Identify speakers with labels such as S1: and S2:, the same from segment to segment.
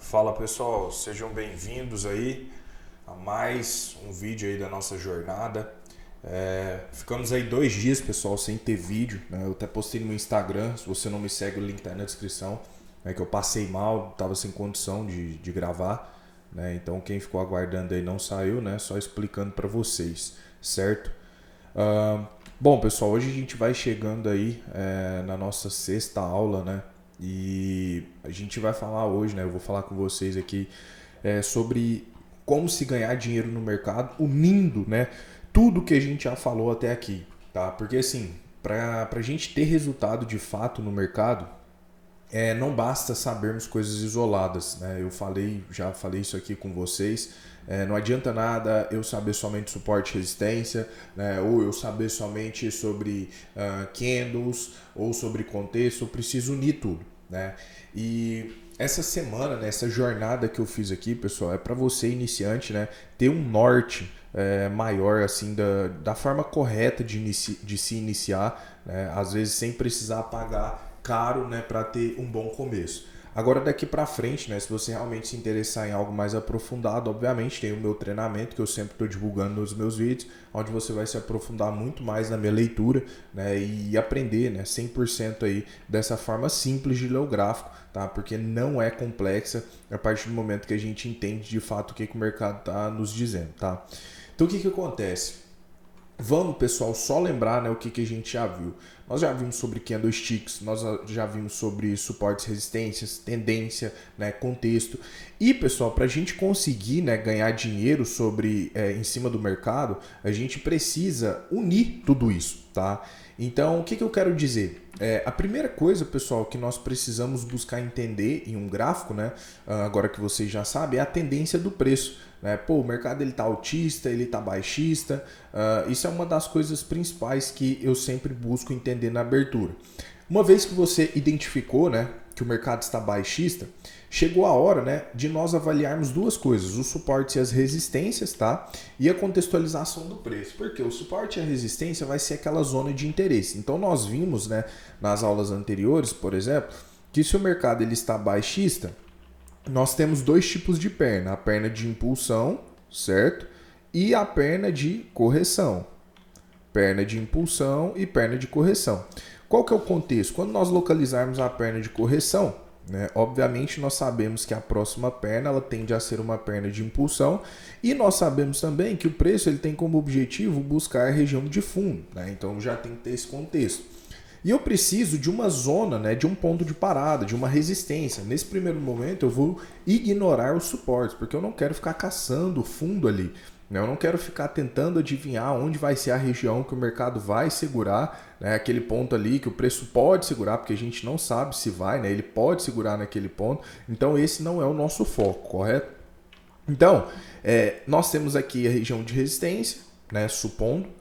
S1: Fala pessoal, sejam bem-vindos aí a mais um vídeo aí da nossa jornada. Ficamos aí 2 dias, pessoal, sem ter vídeo, né? Eu até postei no meu Instagram, se você não me segue, o link tá aí na descrição. É que eu passei mal, tava sem condição de gravar, né? Então quem ficou aguardando aí não saiu, né? Só explicando para vocês, certo? Ah, Bom, pessoal, hoje a gente vai chegando aí na nossa sexta aula, né? E a gente vai falar hoje, né? Eu vou falar com vocês aqui sobre como se ganhar dinheiro no mercado, unindo, né? Tudo que a gente já falou até aqui, tá? Porque assim, para a gente ter resultado de fato no mercado, não basta sabermos coisas isoladas, né? Já falei isso aqui com vocês. Não adianta nada eu saber somente suporte e resistência, né? Ou eu saber somente sobre candles ou sobre contexto. Eu preciso unir tudo, né? E essa semana, né, essa jornada que eu fiz aqui, pessoal, é para você iniciante, né, ter um norte maior assim da forma correta de se iniciar, né? Às vezes sem precisar pagar caro, né, para ter um bom começo. Agora daqui para frente, né, se você realmente se interessar em algo mais aprofundado, obviamente tem o meu treinamento que eu sempre estou divulgando nos meus vídeos, onde você vai se aprofundar muito mais na minha leitura, né, e aprender, né, 100% aí dessa forma simples de ler o gráfico, tá? Porque não é complexa a partir do momento que a gente entende de fato o que o mercado está nos dizendo, tá? Então o que acontece? Vamos, pessoal, só lembrar, né, o que a gente já viu. Nós já vimos sobre candlesticks, nós já vimos sobre suportes, resistências, tendência, né, contexto. E, pessoal, para a gente conseguir, né, ganhar dinheiro em cima do mercado, a gente precisa unir tudo isso, tá? Então, o que eu quero dizer? A primeira coisa, pessoal, que nós precisamos buscar entender em um gráfico, né, agora que vocês já sabem, é a tendência do preço. Né? Pô, o mercado ele tá altista, ele tá baixista. Isso é uma das coisas principais que eu sempre busco entender na abertura. Uma vez que você identificou, né, que o mercado está baixista, chegou a hora, né, de nós avaliarmos duas coisas: os suportes e as resistências, tá? E a contextualização do preço. Porque o suporte e a resistência vai ser aquela zona de interesse. Então nós vimos, né, nas aulas anteriores, por exemplo, que se o mercado ele está baixista, nós temos dois tipos de perna: a perna de impulsão, certo? E a perna de correção. Perna de impulsão e perna de correção. Qual que é o contexto? Quando nós localizarmos a perna de correção, né, obviamente nós sabemos que a próxima perna ela tende a ser uma perna de impulsão, e nós sabemos também que o preço ele tem como objetivo buscar a região de fundo, né? Então já tem que ter esse contexto. E eu preciso de uma zona, né, de um ponto de parada, de uma resistência. Nesse primeiro momento eu vou ignorar os suportes, porque eu não quero ficar caçando fundo ali. Né? Eu não quero ficar tentando adivinhar onde vai ser a região que o mercado vai segurar, né? Aquele ponto ali que o preço pode segurar, porque a gente não sabe se vai, né? Ele pode segurar naquele ponto. Então esse não é o nosso foco, correto? Então, nós temos aqui a região de resistência, né, supondo.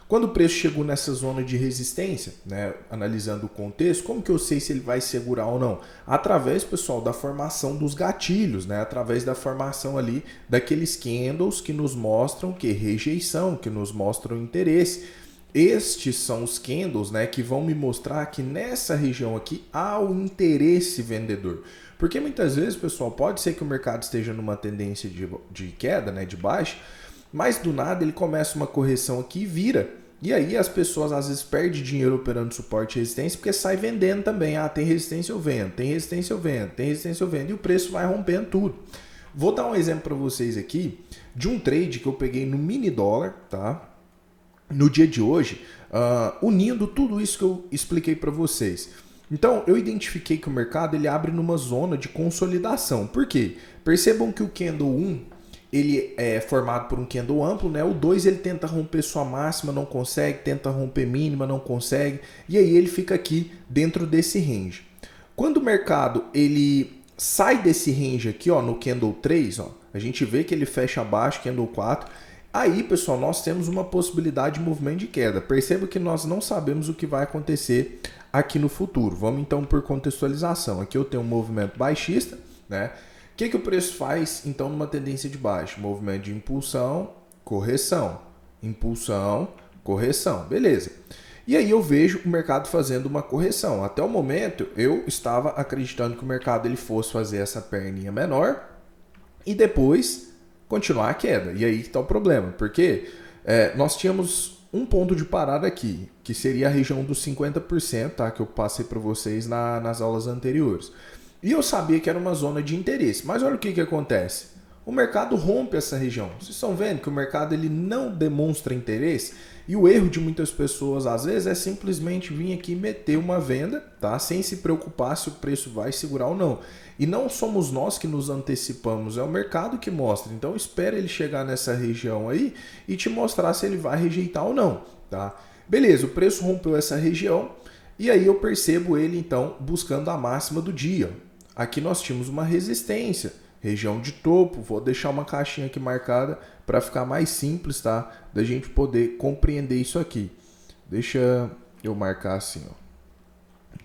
S1: Quando o preço chegou nessa zona de resistência, né, analisando o contexto, como que eu sei se ele vai segurar ou não? Através, pessoal, da formação dos gatilhos, né, através da formação ali daqueles candles que nos mostram que rejeição, que nos mostram interesse. Estes são os candles, né, que vão me mostrar que nessa região aqui há o interesse vendedor. Porque muitas vezes, pessoal, pode ser que o mercado esteja numa tendência de queda, né, de baixa, mas do nada ele começa uma correção aqui e vira. E aí as pessoas às vezes perdem dinheiro operando suporte e resistência porque sai vendendo também. Ah, tem resistência eu vendo, tem resistência eu vendo, tem resistência eu vendo. E o preço vai rompendo tudo. Vou dar um exemplo para vocês aqui de um trade que eu peguei no mini dólar, tá? No dia de hoje, unindo tudo isso que eu expliquei para vocês. Então, eu identifiquei que o mercado ele abre numa zona de consolidação. Por quê? Percebam que o candle 1 ele é formado por um candle amplo, né? O 2 ele tenta romper sua máxima, não consegue, tenta romper mínima, não consegue, e aí ele fica aqui dentro desse range. Quando o mercado ele sai desse range aqui, ó, no candle 3, ó, a gente vê que ele fecha abaixo, candle 4. Aí, pessoal, nós temos uma possibilidade de movimento de queda. Perceba que nós não sabemos o que vai acontecer aqui no futuro. Vamos então por contextualização. Aqui eu tenho um movimento baixista, né? O que o preço faz, então, numa tendência de baixo? Movimento de impulsão, correção. Impulsão, correção. Beleza. E aí eu vejo o mercado fazendo uma correção. Até o momento eu estava acreditando que o mercado ele fosse fazer essa perninha menor e depois continuar a queda. E aí que está o problema, porque nós tínhamos um ponto de parada aqui, que seria a região dos 50%, tá? Que eu passei para vocês nas aulas anteriores. E eu sabia que era uma zona de interesse. Mas olha o que acontece. O mercado rompe essa região. Vocês estão vendo que o mercado ele não demonstra interesse? E o erro de muitas pessoas, às vezes, é simplesmente vir aqui meter uma venda, tá? Sem se preocupar se o preço vai segurar ou não. E não somos nós que nos antecipamos, é o mercado que mostra. Então espera ele chegar nessa região aí e te mostrar se ele vai rejeitar ou não, tá? Beleza, o preço rompeu essa região e aí eu percebo ele então buscando a máxima do dia. Aqui nós tínhamos uma resistência, região de topo, vou deixar uma caixinha aqui marcada para ficar mais simples, tá? Da gente poder compreender isso aqui. Deixa eu marcar assim, ó.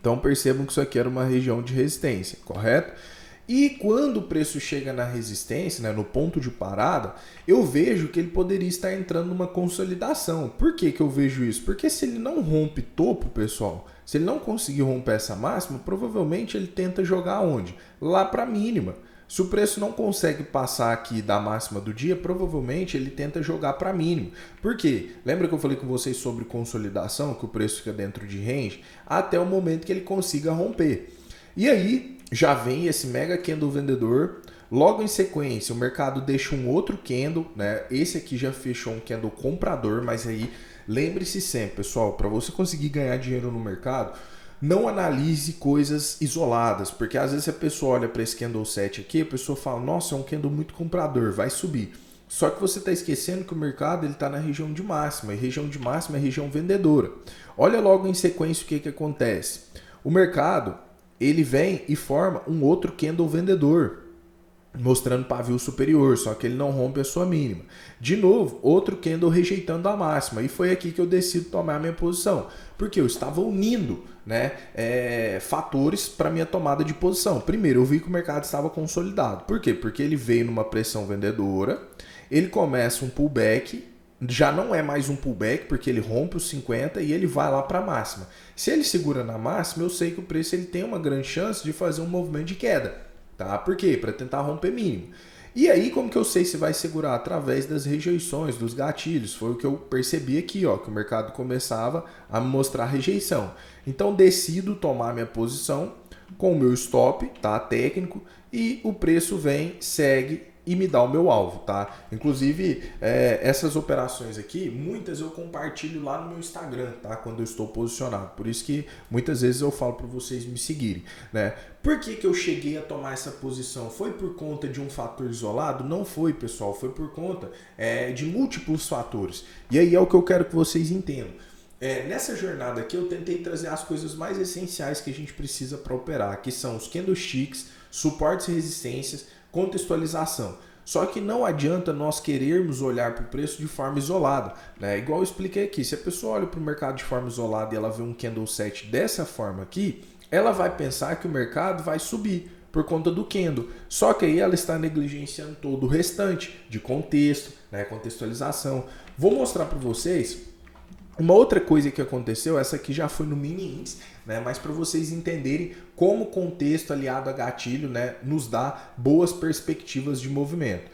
S1: Então percebam que isso aqui era uma região de resistência, correto? E quando o preço chega na resistência, né, no ponto de parada, eu vejo que ele poderia estar entrando numa consolidação. Por que eu vejo isso? Porque se ele não rompe topo, pessoal, se ele não conseguir romper essa máxima, provavelmente ele tenta jogar onde? Lá para a mínima. Se o preço não consegue passar aqui da máxima do dia, provavelmente ele tenta jogar para mínimo. Por quê? Lembra que eu falei com vocês sobre consolidação, que o preço fica dentro de range, até o momento que ele consiga romper. E aí já vem esse mega candle vendedor. Logo em sequência, o mercado deixa um outro candle, né? Esse aqui já fechou um candle comprador, mas aí lembre-se sempre, pessoal, para você conseguir ganhar dinheiro no mercado, não analise coisas isoladas, porque às vezes a pessoa olha para esse candlestick aqui, a pessoa fala, nossa, é um candle muito comprador, vai subir. Só que você está esquecendo que o mercado está na região de máxima, e região de máxima é região vendedora. Olha logo em sequência o que acontece. O mercado ele vem e forma um outro candle vendedor, mostrando pavio superior, só que ele não rompe a sua mínima. De novo, outro candle rejeitando a máxima, e foi aqui que eu decido tomar a minha posição, porque eu estava unindo, né, fatores para minha tomada de posição. Primeiro, eu vi que o mercado estava consolidado. Por quê? Porque ele veio numa pressão vendedora, ele começa um pullback, já não é mais um pullback, porque ele rompe os 50 e ele vai lá para a máxima. Se ele segura na máxima, eu sei que o preço ele tem uma grande chance de fazer um movimento de queda. Tá? Por quê? Para tentar romper mínimo. E aí, como que eu sei se vai segurar? Através das rejeições, dos gatilhos. Foi o que eu percebi aqui, ó, que o mercado começava a me mostrar rejeição. Então, decido tomar minha posição com o meu stop, tá? Técnico, e o preço vem, segue e me dá o meu alvo, tá? Inclusive, essas operações aqui, muitas eu compartilho lá no meu Instagram, tá? Quando eu estou posicionado. Por isso que muitas vezes eu falo para vocês me seguirem, né? Por que eu cheguei a tomar essa posição? Foi por conta de um fator isolado? Não foi, pessoal. Foi por conta de múltiplos fatores. E aí é o que eu quero que vocês entendam. Nessa jornada aqui, eu tentei trazer as coisas mais essenciais que a gente precisa para operar, que são os candlesticks, suportes e resistências, contextualização. Só que não adianta nós querermos olhar para o preço de forma isolada, né? Igual eu expliquei aqui, se a pessoa olha para o mercado de forma isolada e ela vê um candlestick dessa forma aqui, ela vai pensar que o mercado vai subir por conta do candle. Só que aí ela está negligenciando todo o restante de contexto, né? Contextualização. Vou mostrar para vocês uma outra coisa que aconteceu, essa aqui já foi no mini índice, né? Mas para vocês entenderem como o contexto aliado a gatilho, né, nos dá boas perspectivas de movimento.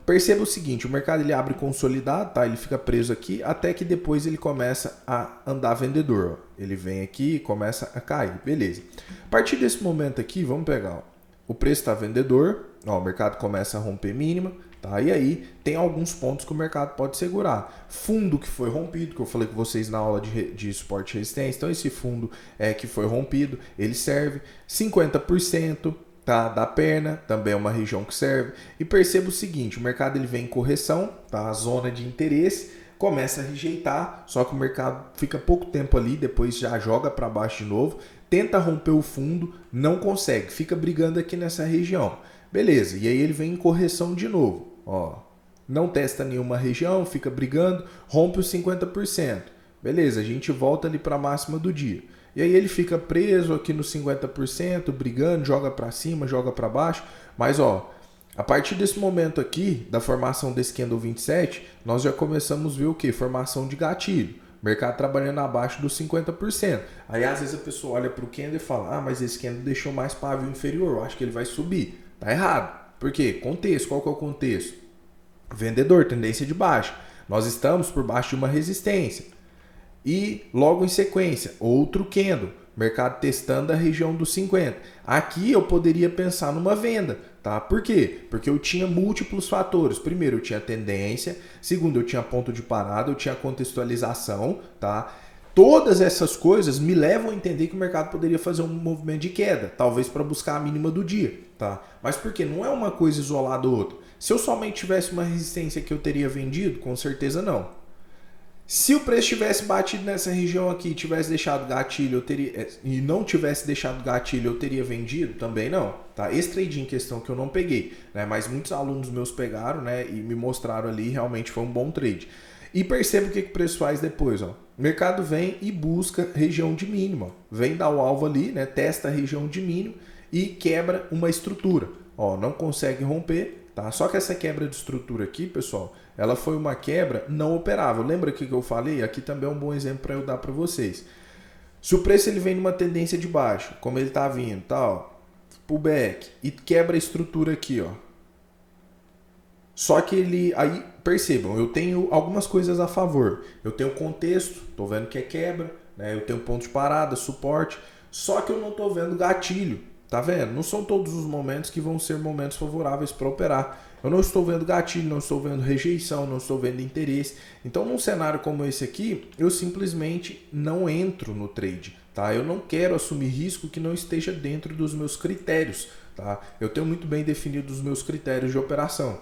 S1: Perceba o seguinte, o mercado ele abre consolidado, tá? Ele fica preso aqui até que depois ele começa a andar vendedor. Ó. Ele vem aqui e começa a cair, beleza. A partir desse momento aqui, vamos pegar, ó, o preço está vendedor, ó, o mercado começa a romper mínima. Tá? E aí tem alguns pontos que o mercado pode segurar. Fundo que foi rompido, que eu falei com vocês na aula de suporte e resistência. Então esse fundo que foi rompido, ele serve 50%, tá? Da perna, também é uma região que serve. E perceba o seguinte, o mercado ele vem em correção, tá? A zona de interesse começa a rejeitar, só que o mercado fica pouco tempo ali, depois já joga para baixo de novo, tenta romper o fundo, não consegue, fica brigando aqui nessa região. Beleza, e aí ele vem em correção de novo. Ó, não testa nenhuma região, fica brigando, rompe os 50%. Beleza, a gente volta ali para a máxima do dia. E aí ele fica preso aqui nos 50%, brigando, joga para cima, joga para baixo. Mas ó, a partir desse momento aqui, da formação desse candle 27, nós já começamos a ver o que? Formação de gatilho. mercado trabalhando abaixo dos 50%. Aí às vezes a pessoa olha para o candle e fala, mas esse candle deixou mais pavio inferior, eu acho que ele vai subir. Tá errado. Por quê? Contexto, qual que é o contexto? Vendedor, tendência de baixa. Nós estamos por baixo de uma resistência. E logo em sequência, outro candle, mercado testando a região dos 50. Aqui eu poderia pensar numa venda, tá? Por quê? Porque eu tinha múltiplos fatores. Primeiro, eu tinha tendência. Segundo, eu tinha ponto de parada, eu tinha contextualização, tá? Todas essas coisas me levam a entender que o mercado poderia fazer um movimento de queda, talvez para buscar a mínima do dia, tá? Mas por quê? Não é uma coisa isolada ou outra. Se eu somente tivesse uma resistência que eu teria vendido, com certeza não. Se o preço tivesse batido nessa região aqui, tivesse deixado gatilho, eu teria, e não tivesse deixado gatilho, eu teria vendido? Também não. Tá? Esse trade em questão que eu não peguei, né? Mas muitos alunos meus pegaram, né? E me mostraram ali, realmente foi um bom trade. E perceba o que o preço faz depois. Ó. O mercado vem e busca região de mínimo. Vem dar o alvo ali, né? Testa a região de mínimo e quebra uma estrutura. Ó, não consegue romper. Tá? Só que essa quebra de estrutura aqui, pessoal, ela foi uma quebra não operável. Lembra que eu falei? Aqui também é um bom exemplo para eu dar para vocês. Se o preço ele vem numa tendência de baixo, como ele está vindo, tá, ó, pullback, e quebra a estrutura aqui, ó. Só que ele, aí percebam, eu tenho algumas coisas a favor. Eu tenho contexto, tô vendo que é quebra, né? Eu tenho ponto de parada, suporte, só que eu não tô vendo gatilho. Tá vendo? Não são todos os momentos que vão ser momentos favoráveis para operar. Eu não estou vendo gatilho, não estou vendo rejeição, não estou vendo interesse. Então, num cenário como esse aqui, eu simplesmente não entro no trade. Tá? Eu não quero assumir risco que não esteja dentro dos meus critérios. Tá? Eu tenho muito bem definido os meus critérios de operação.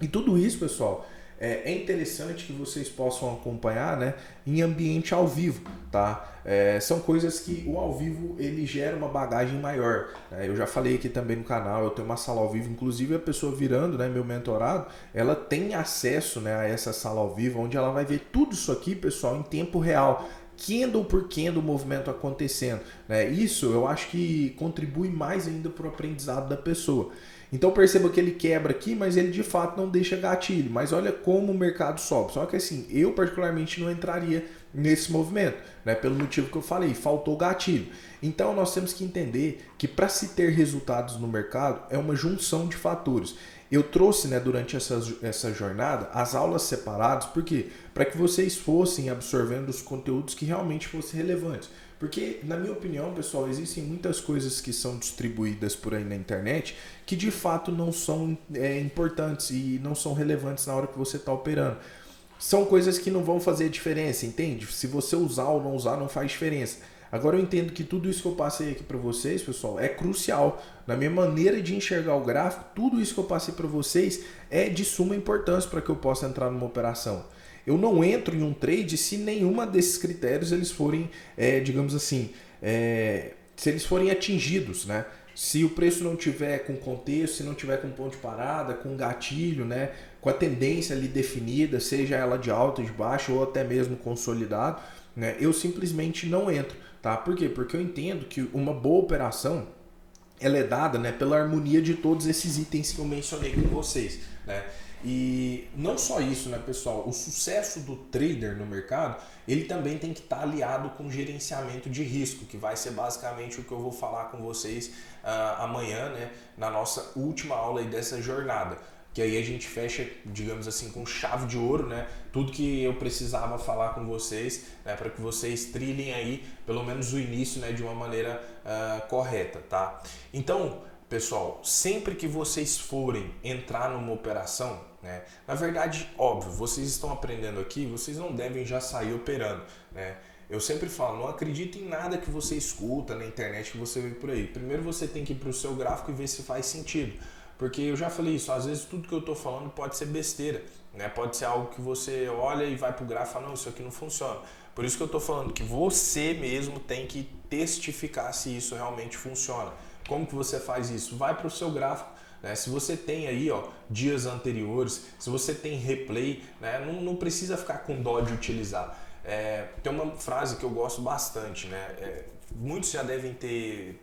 S1: E tudo isso, pessoal, é interessante que vocês possam acompanhar, né, em ambiente ao vivo, tá? São coisas que o ao vivo ele gera uma bagagem maior. Eu já falei aqui também no canal, eu tenho uma sala ao vivo, inclusive a pessoa virando, né, meu mentorado, ela tem acesso, né, a essa sala ao vivo, onde ela vai ver tudo isso aqui, pessoal, em tempo real. Candle por candle o movimento acontecendo. Né? Isso eu acho que contribui mais ainda para o aprendizado da pessoa. Então perceba que ele quebra aqui, mas ele de fato não deixa gatilho. Mas olha como o mercado sobe. Só que assim, eu particularmente não entraria nesse movimento, né? Pelo motivo que eu falei, faltou gatilho. Então nós temos que entender que para se ter resultados no mercado é uma junção de fatores. Eu trouxe, né, durante essa jornada as aulas separadas, por quê? Para que vocês fossem absorvendo os conteúdos que realmente fossem relevantes. Porque, na minha opinião, pessoal, existem muitas coisas que são distribuídas por aí na internet que de fato não são importantes e não são relevantes na hora que você está operando. São coisas que não vão fazer diferença, entende? Se você usar ou não usar, não faz diferença. Agora eu entendo que tudo isso que eu passei aqui para vocês, pessoal, é crucial. Na minha maneira de enxergar o gráfico, tudo isso que eu passei para vocês é de suma importância para que eu possa entrar numa operação. Eu não entro em um trade se nenhuma desses critérios eles forem, digamos assim, se eles forem atingidos, né? Se o preço não tiver com contexto, se não tiver com ponto de parada, com gatilho, né? Com a tendência ali definida, seja ela de alta, de baixa ou até mesmo consolidado, né? Eu simplesmente não entro, tá? Por quê? Porque eu entendo que uma boa operação ela é dada, né, pela harmonia de todos esses itens que eu mencionei com vocês, né? E não só isso, né, pessoal? O sucesso do trader no mercado, ele também tem que estar aliado com gerenciamento de risco, que vai ser basicamente o que eu vou falar com vocês amanhã, né, na nossa última aula aí dessa jornada. Que aí a gente fecha, digamos assim, com chave de ouro, né? Tudo que eu precisava falar com vocês, né? Para que vocês trilhem aí, pelo menos o início, né? De uma maneira correta, tá? Então, pessoal, sempre que vocês forem entrar numa operação, né? Na verdade, óbvio, vocês estão aprendendo aqui, vocês não devem já sair operando, né? Eu sempre falo, não acredite em nada que você escuta na internet, que você vê por aí. Primeiro você tem que ir para o seu gráfico e ver se faz sentido. Porque eu já falei isso, às vezes tudo que eu estou falando pode ser besteira, né? Pode ser algo que você olha e vai para o gráfico e fala, não, isso aqui não funciona. Por isso que eu estou falando que você mesmo tem que testificar se isso realmente funciona. Como que você faz isso? Vai para o seu gráfico, né? Se você tem aí dias anteriores, se você tem replay, né? Não precisa ficar com dó de utilizar. Tem uma frase que eu gosto bastante, né? Muitos já devem ter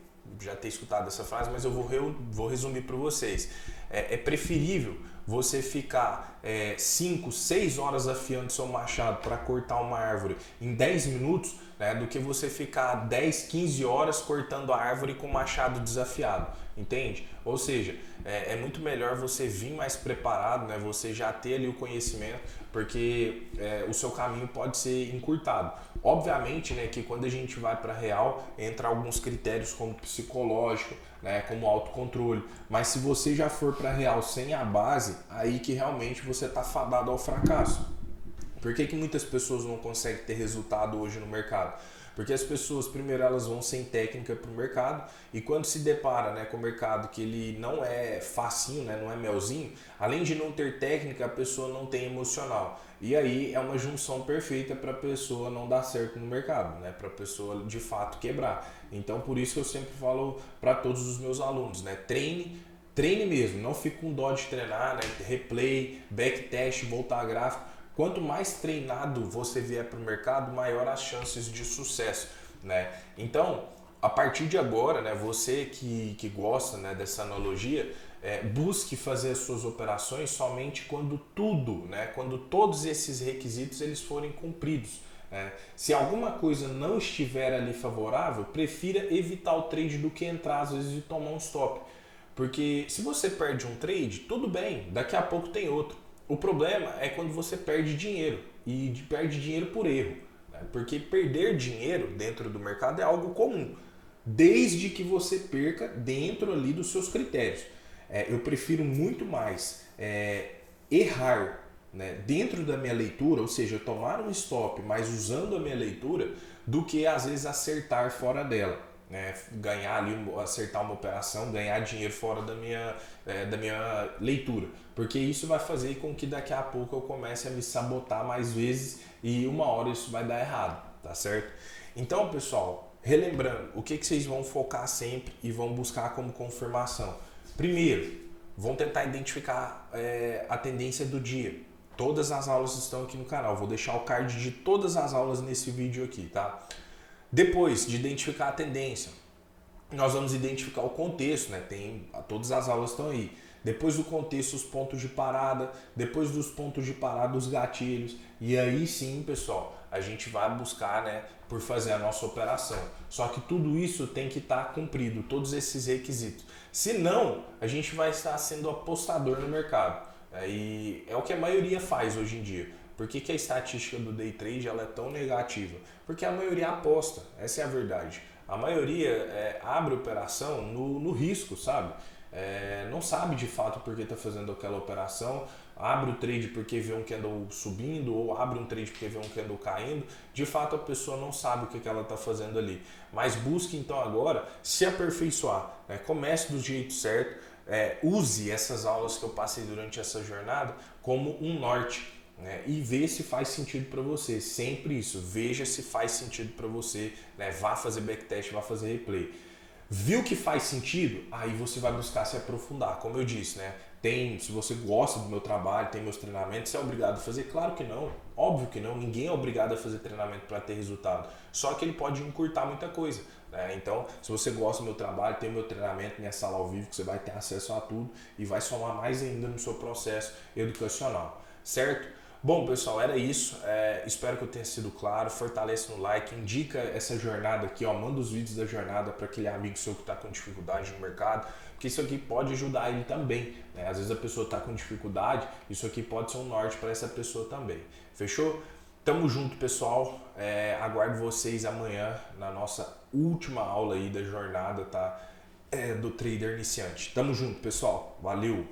S1: escutado essa frase, mas eu vou resumir para vocês. É preferível você ficar 5, 6 horas afiando seu machado para cortar uma árvore em 10 minutos, né, do que você ficar 10, 15 horas cortando a árvore com o machado desafiado, entende? Ou seja, é muito melhor você vir mais preparado, né, você já ter ali o conhecimento, porque o seu caminho pode ser encurtado. Obviamente, né, que quando a gente vai para real, entra alguns critérios como psicológico, né, como autocontrole, mas se você já for para real sem a base, aí que realmente você está fadado ao fracasso. Por que muitas pessoas não conseguem ter resultado hoje no mercado? Porque as pessoas, primeiro, elas vão sem técnica para o mercado, e quando se depara, né, com o mercado que ele não é facinho, né, não é melzinho, além de não ter técnica, a pessoa não tem emocional. E aí é uma junção perfeita para a pessoa não dar certo no mercado, né, para a pessoa de fato quebrar. Então, por isso que eu sempre falo para todos os meus alunos, né, treine mesmo, não fique com dó de treinar, né, replay, backtest, voltar gráfico. Quanto mais treinado você vier para o mercado, maior as chances de sucesso, né? Então, a partir de agora, né, você que gosta, né, dessa analogia, busque fazer as suas operações somente quando quando todos esses requisitos eles forem cumpridos. Né? Se alguma coisa não estiver ali favorável, prefira evitar o trade do que entrar às vezes e tomar um stop. Porque se você perde um trade, tudo bem, daqui a pouco tem outro. O problema é quando você perde dinheiro, e perde dinheiro por erro, né? Porque perder dinheiro dentro do mercado é algo comum, desde que você perca dentro ali dos seus critérios. Eu prefiro muito mais errar, né, dentro da minha leitura, ou seja, tomar um stop, mas usando a minha leitura, do que às vezes acertar fora dela. Né, ganhar ali, acertar uma operação, ganhar dinheiro fora da minha leitura, porque isso vai fazer com que daqui a pouco eu comece a me sabotar mais vezes e uma hora isso vai dar errado, tá certo? Então, pessoal, relembrando, o que vocês vão focar sempre e vão buscar como confirmação? Primeiro, vão tentar identificar a tendência do dia. Todas as aulas estão aqui no canal, vou deixar o card de todas as aulas nesse vídeo aqui, tá? Depois de identificar a tendência, nós vamos identificar o contexto, né? Todas as aulas estão aí. Depois do contexto, os pontos de parada, depois dos pontos de parada, os gatilhos. E aí sim, pessoal, a gente vai buscar, né, por fazer a nossa operação. Só que tudo isso tem que estar cumprido, todos esses requisitos. Senão, a gente vai estar sendo apostador no mercado. E é o que a maioria faz hoje em dia. Por que a estatística do day trade ela é tão negativa? Porque a maioria aposta, essa é a verdade. A maioria abre operação no risco, sabe? Não sabe de fato por que está fazendo aquela operação, abre o trade porque vê um candle subindo ou abre um trade porque vê um candle caindo. De fato a pessoa não sabe o que ela está fazendo ali. Mas busque então agora se aperfeiçoar, né? Comece do jeito certo, use essas aulas que eu passei durante essa jornada como um norte. Né, e ver se faz sentido para você, sempre isso, veja se faz sentido para você, né, vá fazer backtest, vá fazer replay. Viu que faz sentido? Aí você vai buscar se aprofundar, como eu disse, né? Se você gosta do meu trabalho, tem meus treinamentos, você é obrigado a fazer? Claro que não, óbvio que não, ninguém é obrigado a fazer treinamento para ter resultado, só que ele pode encurtar muita coisa. Né? Então, se você gosta do meu trabalho, tem meu treinamento, minha sala ao vivo, que você vai ter acesso a tudo e vai somar mais ainda no seu processo educacional, certo? Bom, pessoal, era isso. Espero que eu tenha sido claro. Fortaleça no like, indica essa jornada aqui, ó, manda os vídeos da jornada para aquele amigo seu que está com dificuldade no mercado, porque isso aqui pode ajudar ele também. Né? Às vezes a pessoa está com dificuldade, isso aqui pode ser um norte para essa pessoa também. Fechou? Tamo junto, pessoal. Aguardo vocês amanhã na nossa última aula aí da jornada, tá? Do trader iniciante. Tamo junto, pessoal. Valeu!